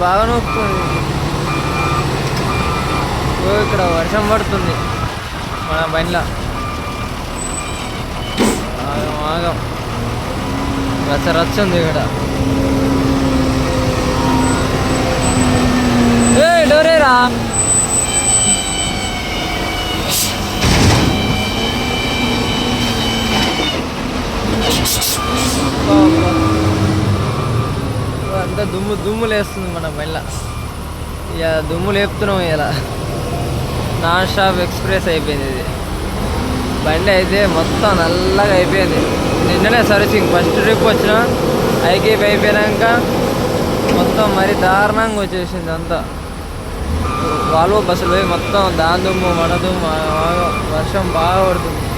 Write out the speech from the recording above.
బాగా నొక్కుతుంది. ఇక్కడ వర్షం పడుతుంది మన బండిలో. ఆగం రచ్చ ఉంది ఇక్కడ. డోరేరా అంతా దుమ్ము లేస్తుంది మన బండిలో. ఇక దుమ్ము లేపుతున్నాం. ఇలా నాన్ స్టాప్ ఎక్స్ప్రెస్ అయిపోయింది ఇది. బండి అయితే మొత్తం నల్లగా అయిపోయింది. నిన్ననే సర్వీసింగ్ ఫస్ట్ ట్రిప్ వచ్చిన ఐకేప్ అయిపోయాక మొత్తం మరి దారుణంగా వచ్చేసింది అంతా. వాల్వో బస్సులు పోయి మొత్తం దాని దుమ్ము మన దుమ్ము. వర్షం బాగా పడుతుంది.